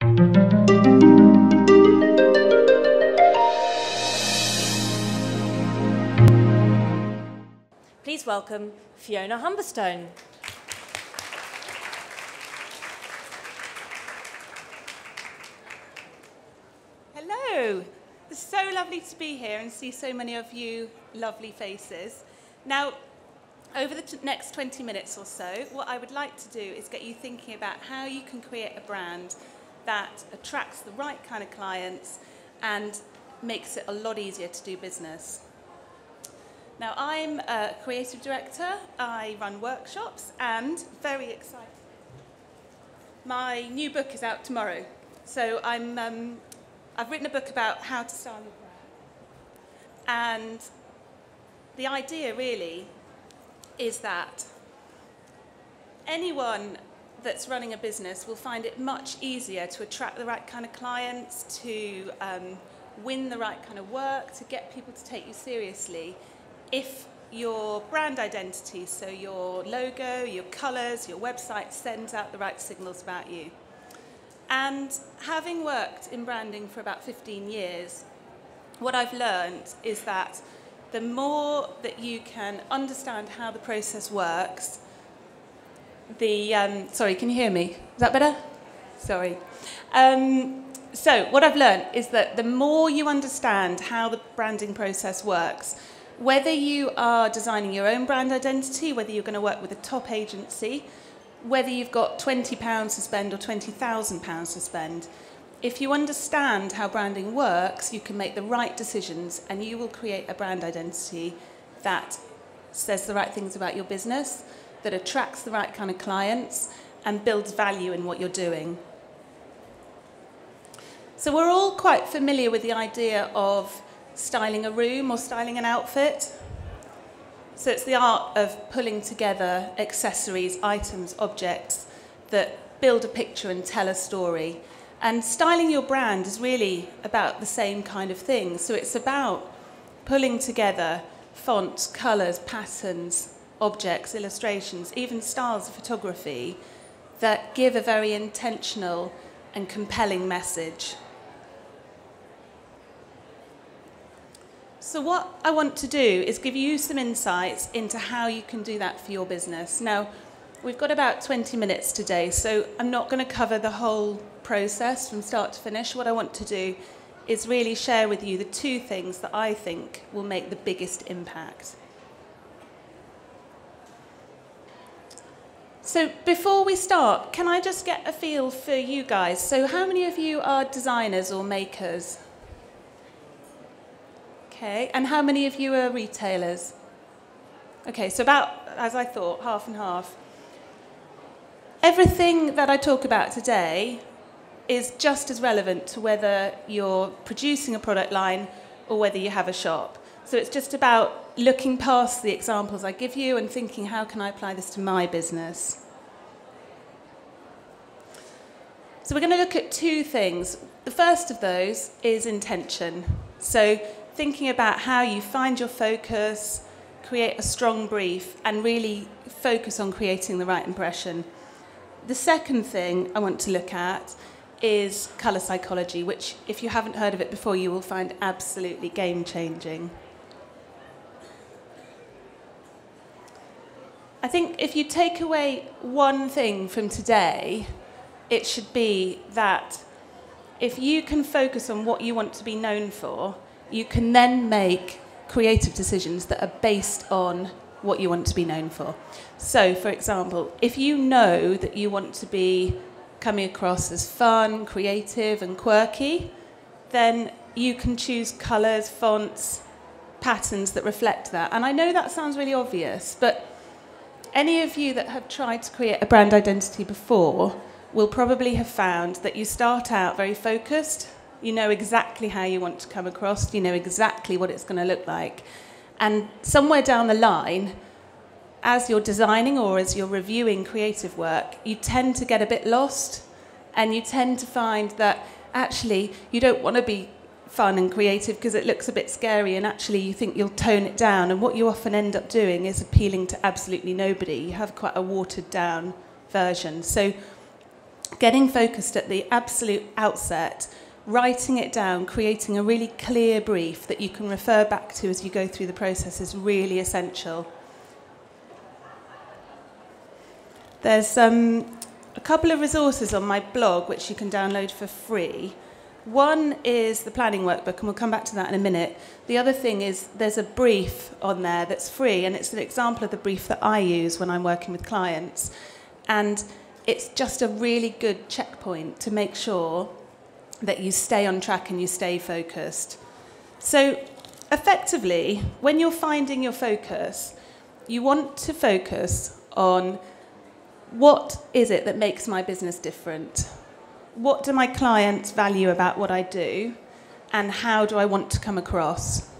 Please welcome Fiona Humberstone. Hello. It's so lovely to be here and see so many of you lovely faces. Now, over the next 20 minutes or so, what I would like to do is get you thinking about how you can create a brand that attracts the right kind of clients and makes it a lot easier to do business. Now, I'm a creative director. I run workshops and very excited. My new book is out tomorrow. So I've written a book about how to style your brand. And the idea really is that anyone that's running a business will find it much easier to attract the right kind of clients, to win the right kind of work, to get people to take you seriously, if your brand identity, so your logo, your colours, your website, sends out the right signals about you. And having worked in branding for about 15 years, what I've learned is that the more that you can understand how the process works, sorry, can you hear me? Is that better? Sorry. So what I've learned is that the more you understand how the branding process works, whether you are designing your own brand identity, whether you're going to work with a top agency, whether you've got £20 to spend or £20,000 to spend, if you understand how branding works, you can make the right decisions and you will create a brand identity that says the right things about your business, that attracts the right kind of clients and builds value in what you're doing. So we're all quite familiar with the idea of styling a room or styling an outfit. So it's the art of pulling together accessories, items, objects that build a picture and tell a story. And styling your brand is really about the same kind of thing. So it's about pulling together fonts, colours, patterns, objects, illustrations, even styles of photography that give a very intentional and compelling message. So what I want to do is give you some insights into how you can do that for your business. Now, we've got about 20 minutes today, so I'm not going to cover the whole process from start to finish. What I want to do is really share with you the two things that I think will make the biggest impact. So before we start, can I just get a feel for you guys? So how many of you are designers or makers? Okay, and how many of you are retailers? Okay, so about, as I thought, half and half. Everything that I talk about today is just as relevant to whether you're producing a product line or whether you have a shop. So it's just about looking past the examples I give you and thinking, how can I apply this to my business? So we're going to look at two things. The first of those is intention. So thinking about how you find your focus, create a strong brief, and really focus on creating the right impression. The second thing I want to look at is colour psychology, which, if you haven't heard of it before, you will find absolutely game-changing. I think if you take away one thing from today, it should be that if you can focus on what you want to be known for, you can then make creative decisions that are based on what you want to be known for. So, for example, if you know that you want to be coming across as fun, creative, and quirky, then you can choose colours, fonts, patterns that reflect that. And I know that sounds really obvious, but any of you that have tried to create a brand identity before will probably have found that you start out very focused. You know exactly how you want to come across. You know exactly what it's going to look like. And somewhere down the line, as you're designing or as you're reviewing creative work, you tend to get a bit lost, and you tend to find that actually you don't want to be fun and creative because it looks a bit scary, and actually you think you'll tone it down. And what you often end up doing is appealing to absolutely nobody. You have quite a watered down version. So getting focused at the absolute outset, writing it down, creating a really clear brief that you can refer back to as you go through the process is really essential. There's a couple of resources on my blog which you can download for free. One is the planning workbook, and we'll come back to that in a minute. The other thing is there's a brief on there that's free, and it's an example of the brief that I use when I'm working with clients. And it's just a really good checkpoint to make sure that you stay on track and you stay focused. So effectively, when you're finding your focus, you want to focus on what is it that makes my business different? What do my clients value about what I do? And how do I want to come across?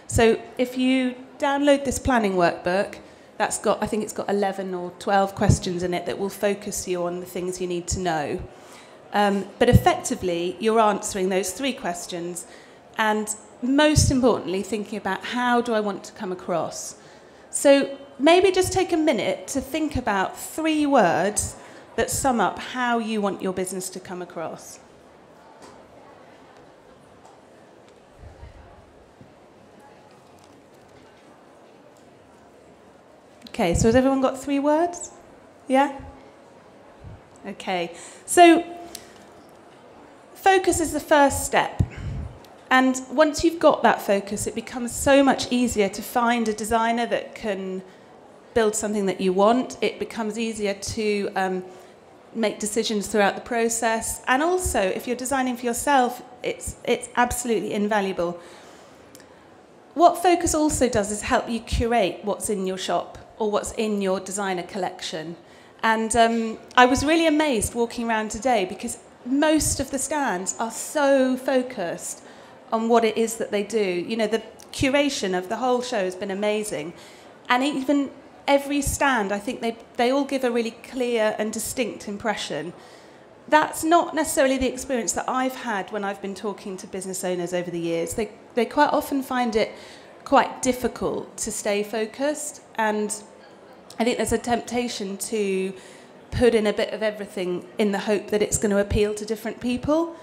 So if you download this planning workbook, that's got, I think it's got 11 or 12 questions in it that will focus you on the things you need to know. But effectively, you're answering those 3 questions, and most importantly, thinking about how do I want to come across. So maybe just take a minute to think about 3 words that sum up how you want your business to come across. Okay, so has everyone got 3 words? Yeah? Okay, so focus is the first step. And once you've got that focus, it becomes so much easier to find a designer that can build something that you want. It becomes easier to make decisions throughout the process. And also, if you're designing for yourself, it's absolutely invaluable. What focus also does is help you curate what's in your shop or what's in your designer collection. And I was really amazed walking around today because most of the stands are so focused on what it is that they do. You know, the curation of the whole show has been amazing. And even every stand, I think they all give a really clear and distinct impression. That's not necessarily the experience that I've had when I've been talking to business owners over the years. They quite often find it quite difficult to stay focused, and I think there's a temptation to put in a bit of everything in the hope that it's going to appeal to different people.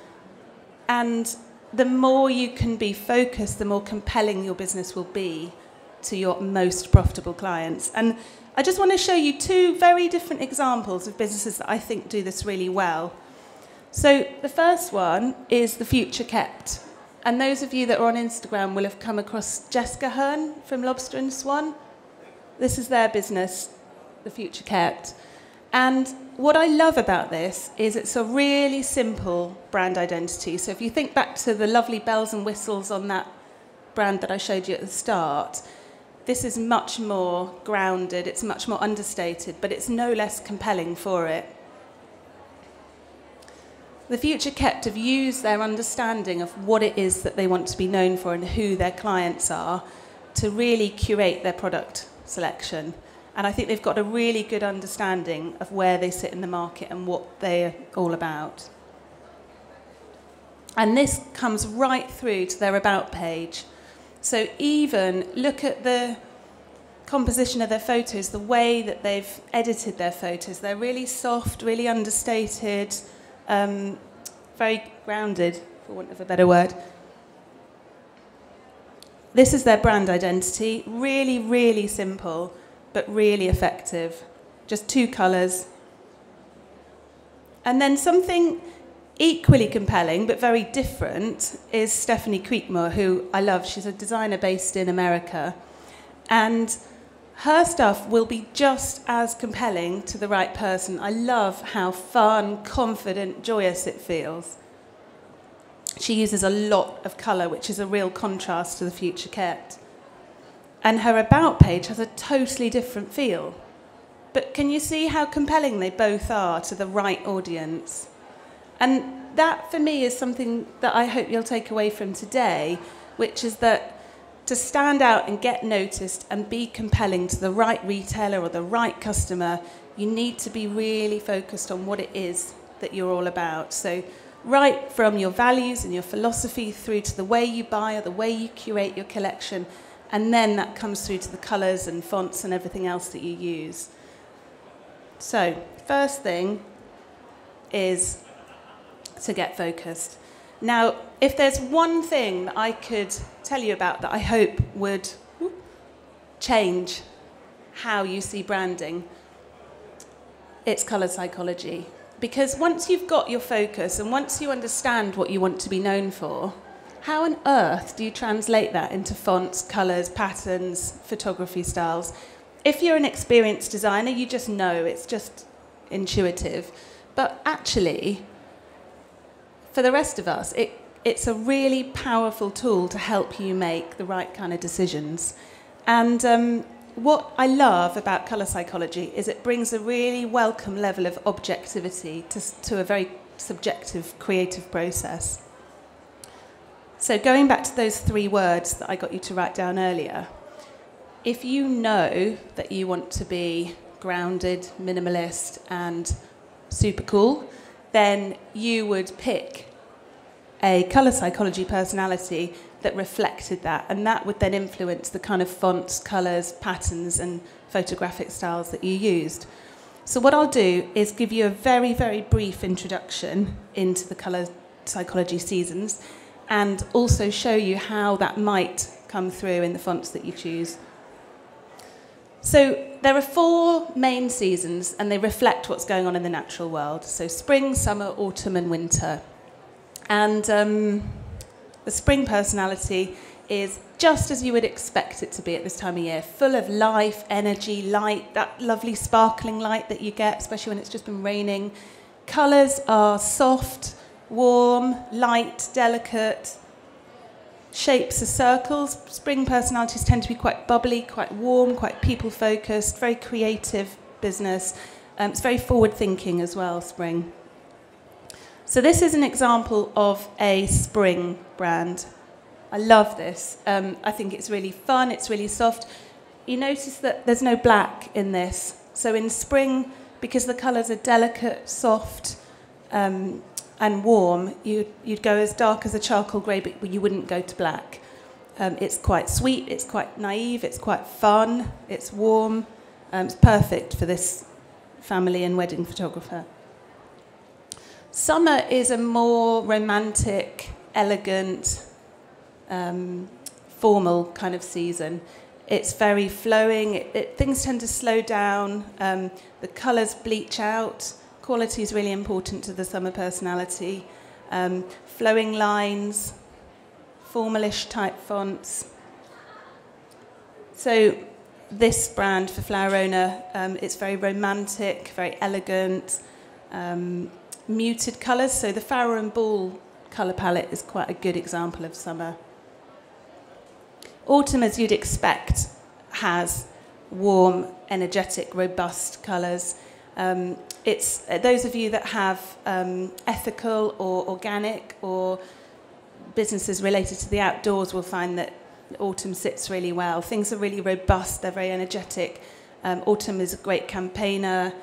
And the more you can be focused, the more compelling your business will be to your most profitable clients. And I just want to show you 2 very different examples of businesses that I think do this really well. So the first one is The Future Kept. And those of you that are on Instagram will have come across Jessica Hearn from Lobster and Swan. This is their business, The Future Kept. And what I love about this is it's a really simple brand identity. So if you think back to the lovely bells and whistles on that brand that I showed you at the start, this is much more grounded, it's much more understated, but it's no less compelling for it. The Future Kept have used their understanding of what it is that they want to be known for and who their clients are to really curate their product selection. And I think they've got a really good understanding of where they sit in the market and what they're all about. And this comes right through to their About page. So even look at the composition of their photos, the way that they've edited their photos. They're really soft, really understated, very grounded, for want of a better word. This is their brand identity. Really, really simple, but really effective. Just 2 colours. And then something equally compelling, but very different, is Stephanie Creekmore, who I love. She's a designer based in America. And her stuff will be just as compelling to the right person. I love how fun, confident, joyous it feels. She uses a lot of colour, which is a real contrast to The Future Kept. And her About page has a totally different feel. But can you see how compelling they both are to the right audience? And that, for me, is something that I hope you'll take away from today, which is that to stand out and get noticed and be compelling to the right retailer or the right customer, you need to be really focused on what it is that you're all about. So right from your values and your philosophy through to the way you buy or the way you curate your collection, and then that comes through to the colours and fonts and everything else that you use. So first thing, is to get focused. Now, if there's one thing that I could tell you about that I hope would change how you see branding, it's colour psychology. Because once you've got your focus and once you understand what you want to be known for, how on earth do you translate that into fonts, colours, patterns, photography styles? If you're an experienced designer, you just know, it's just intuitive. But actually, for the rest of us, it's a really powerful tool to help you make the right kind of decisions. And what I love about colour psychology is it brings a really welcome level of objectivity to a very subjective, creative process. So going back to those 3 words that I got you to write down earlier, if you know that you want to be grounded, minimalist, and super cool, then you would pick a colour psychology personality that reflected that, and that would then influence the kind of fonts, colours, patterns, and photographic styles that you used. So what I'll do is give you a very, very brief introduction into the colour psychology seasons, and also show you how that might come through in the fonts that you choose. So there are 4 main seasons, and they reflect what's going on in the natural world. So spring, summer, autumn, and winter. And the spring personality is just as you would expect it to be at this time of year, full of life, energy, light, that lovely sparkling light that you get, especially when it's just been raining. Colours are soft, warm, light, delicate. Shapes are circles. Spring personalities tend to be quite bubbly, quite warm, quite people-focused, very creative business. It's very forward-thinking as well, spring. So this is an example of a spring brand. I love this. I think it's really fun, it's really soft. You notice that there's no black in this. So in spring, because the colours are delicate, soft, and warm, you'd go as dark as a charcoal grey, but you wouldn't go to black. It's quite sweet, it's quite naive, it's quite fun, it's warm. It's perfect for this family and wedding photographer. Summer is a more romantic, elegant, formal kind of season. It's very flowing, things tend to slow down, the colours bleach out. Quality is really important to the summer personality. Flowing lines, formalish type fonts. So this brand for Flower Owner, it's very romantic, very elegant, muted colours. So the Farrow and Ball colour palette is quite a good example of summer. Autumn, as you'd expect, has warm, energetic, robust colours. It's those of you that have ethical or organic or businesses related to the outdoors will find that autumn sits really well. Things are really robust, they're very energetic. Autumn is a great campaigner.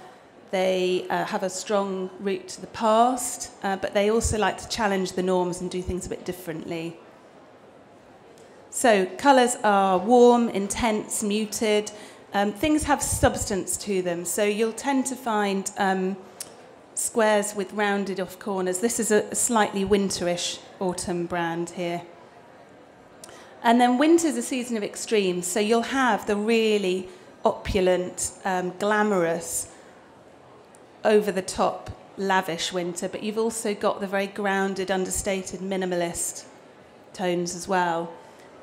They have a strong root to the past, but they also like to challenge the norms and do things a bit differently. So colours are warm, intense, muted. Things have substance to them, so you'll tend to find squares with rounded off corners. This is a slightly winterish autumn brand here. And then winter's a season of extremes, so you'll have the really opulent, glamorous, over-the-top, lavish winter, but you've also got the very grounded, understated, minimalist tones as well.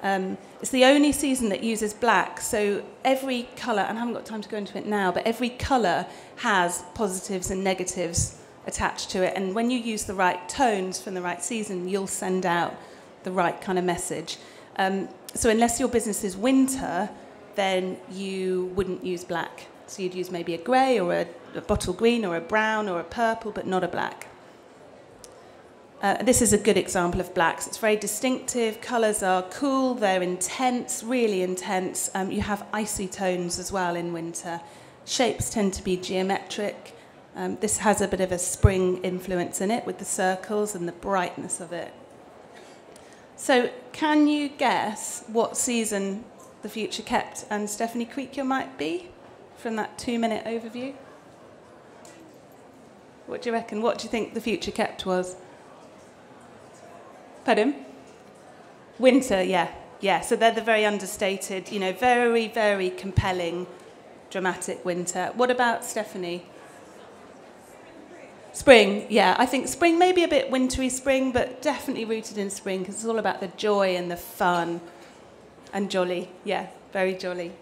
It's the only season that uses black, so every colour, and I haven't got time to go into it now, but every colour has positives and negatives attached to it, and when you use the right tones from the right season, you'll send out the right kind of message. So unless your business is winter, then you wouldn't use black. So you'd use maybe a grey or a bottle green or a brown or a purple, but not a black. This is a good example of blacks. It's very distinctive. Colours are cool. They're intense, really intense. You have icy tones as well in winter. Shapes tend to be geometric. This has a bit of a spring influence in it with the circles and the brightness of it. So can you guess what season the Future Kept and Stephanie Creakier might be from that 2-minute overview? What do you reckon? What do you think the future kept was? Pardon? Winter, yeah. Yeah, so they're the very understated, very, very compelling, dramatic winter. What about Stephanie? Spring, yeah. I think spring, maybe a bit wintry spring, but definitely rooted in spring because it's all about the joy and the fun and jolly. Yeah, very jolly.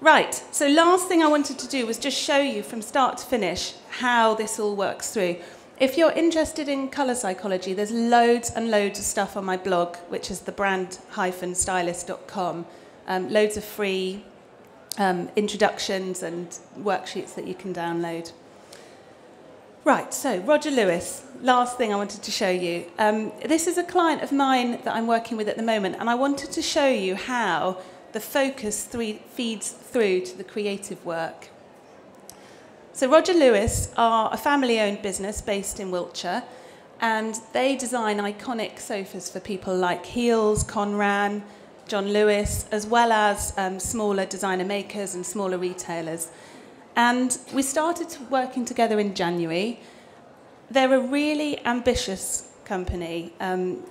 Right, so last thing I wanted to do was just show you from start to finish how this all works through. If you're interested in colour psychology, there's loads and loads of stuff on my blog, which is thebrand-stylist.com. Loads of free introductions and worksheets that you can download. Right, so Roger Lewis, last thing I wanted to show you. This is a client of mine that I'm working with at the moment, and I wanted to show you how the focus feeds through to the creative work. So Roger Lewis are a family-owned business based in Wiltshire, and they design iconic sofas for people like Heels, Conran, John Lewis, as well as smaller designer makers and smaller retailers. And we started working together in January. They're a really ambitious company,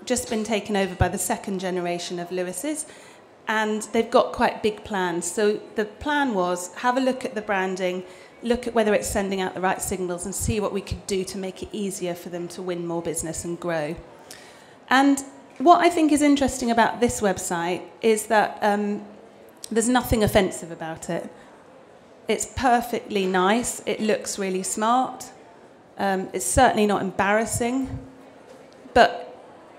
just been taken over by the second generation of Lewis's, and they've got quite big plans. So the plan was, have a look at the branding, look at whether it's sending out the right signals and see what we could do to make it easier for them to win more business and grow. And what I think is interesting about this website is that there's nothing offensive about it. It's perfectly nice. It looks really smart. It's certainly not embarrassing. But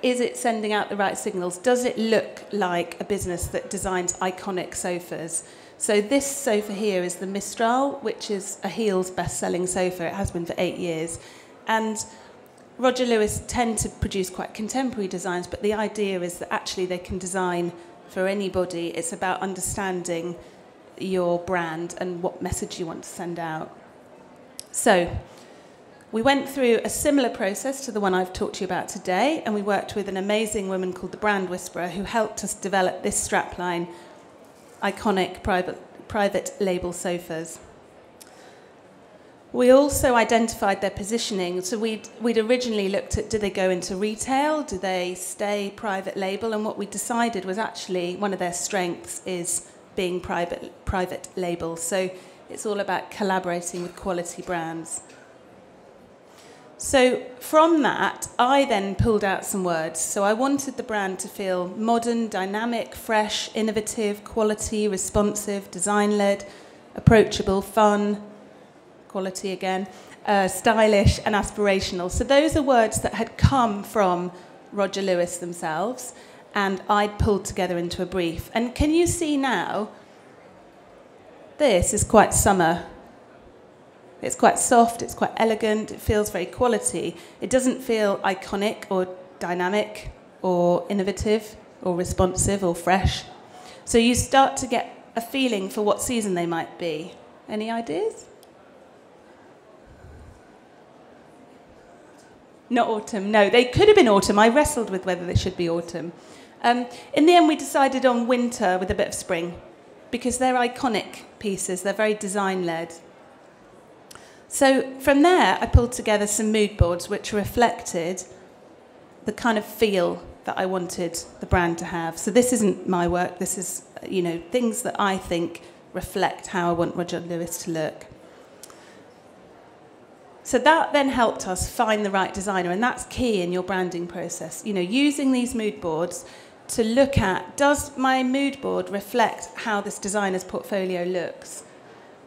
is it sending out the right signals? Does it look like a business that designs iconic sofas? So this sofa here is the Mistral, which is a Heels best-selling sofa. It has been for 8 years. And Roger Lewis tend to produce quite contemporary designs, but the idea is that actually they can design for anybody. It's about understanding your brand and what message you want to send out. So we went through a similar process to the one I've talked to you about today, and we worked with an amazing woman called the Brand Whisperer who helped us develop this strapline, iconic private label sofas. We also identified their positioning. So we'd originally looked at, do they go into retail? Do they stay private label? And what we decided was actually one of their strengths is being private label. So it's all about collaborating with quality brands. So from that, I then pulled out some words. So I wanted the brand to feel modern, dynamic, fresh, innovative, quality, responsive, design-led, approachable, fun, quality again, stylish and aspirational. So those are words that had come from Roger Lewis themselves, and I'd pulled together into a brief. And can you see now, this is quite summer. It's quite soft, it's quite elegant, it feels very quality. It doesn't feel iconic or dynamic or innovative or responsive or fresh. So you start to get a feeling for what season they might be. Any ideas? Not autumn, no. They could have been autumn. I wrestled with whether they should be autumn. In the end, we decided on winter with a bit of spring because they're iconic pieces. They're very design-led. So from there, I pulled together some mood boards which reflected the kind of feel that I wanted the brand to have. So this isn't my work. This is, things that I think reflect how I want Roger Lewis to look. So that then helped us find the right designer, and that's key in your branding process. Using these mood boards to look at, does my mood board reflect how this designer's portfolio looks?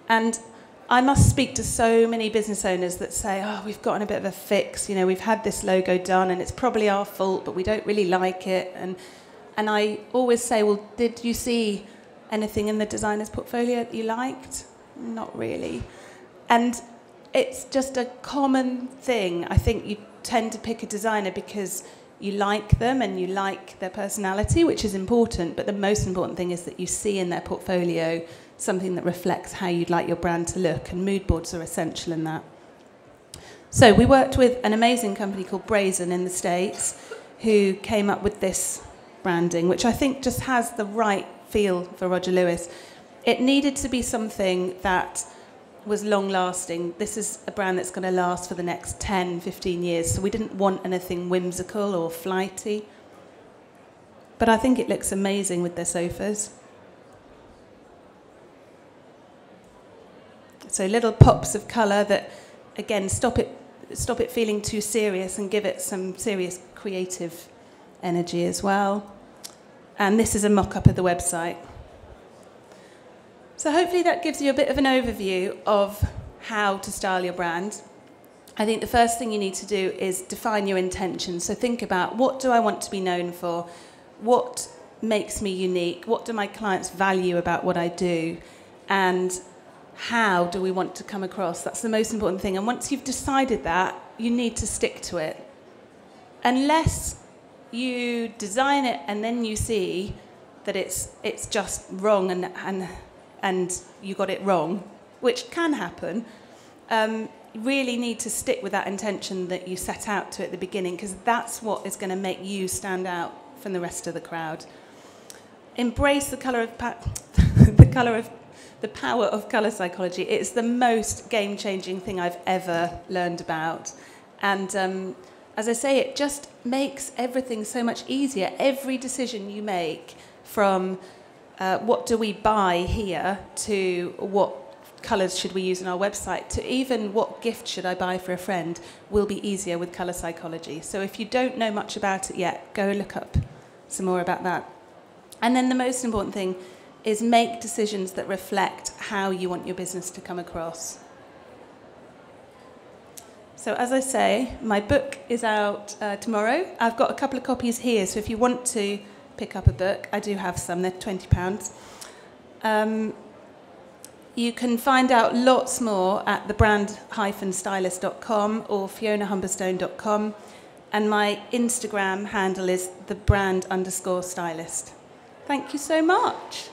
And I must speak to so many business owners that say, oh, we've gotten a bit of a fix, we've had this logo done and it's probably our fault, but we don't really like it. And I always say, well, did you see anything in the designer's portfolio that you liked? Not really. And it's just a common thing. I think you tend to pick a designer because you like them and you like their personality, which is important, but the most important thing is that you see in their portfolio something that reflects how you'd like your brand to look, and mood boards are essential in that. So we worked with an amazing company called Brazen in the States who came up with this branding, which I think just has the right feel for Roger Lewis. It needed to be something that was long-lasting. This is a brand that's going to last for the next 10, 15 years, so we didn't want anything whimsical or flighty. But I think it looks amazing with their sofas. So little pops of colour that, again, stop it feeling too serious and give it some serious creative energy as well. And this is a mock-up of the website. So hopefully that gives you a bit of an overview of how to style your brand. I think the first thing you need to do is define your intention. So think about, what do I want to be known for? What makes me unique? What do my clients value about what I do? And how do we want to come across? That's the most important thing. And once you've decided that, you need to stick to it. Unless you design it and then you see that it's just wrong and you got it wrong, which can happen, you really need to stick with that intention that you set out to at the beginning, because that's what is going to make you stand out from the rest of the crowd. Embrace the the power of colour psychology. It's the most game-changing thing I've ever learned about. And as I say, it just makes everything so much easier. Every decision you make, from what do we buy here, to what colours should we use on our website, to even what gift should I buy for a friend, will be easier with colour psychology. So if you don't know much about it yet, go look up some more about that. And then the most important thing is make decisions that reflect how you want your business to come across. So as I say, my book is out tomorrow. I've got a couple of copies here, so if you want to pick up a book, I do have some, they're £20. You can find out lots more at thebrand-stylist.com or fionahumberstone.com, and my Instagram handle is thebrand_stylist. Thank you so much.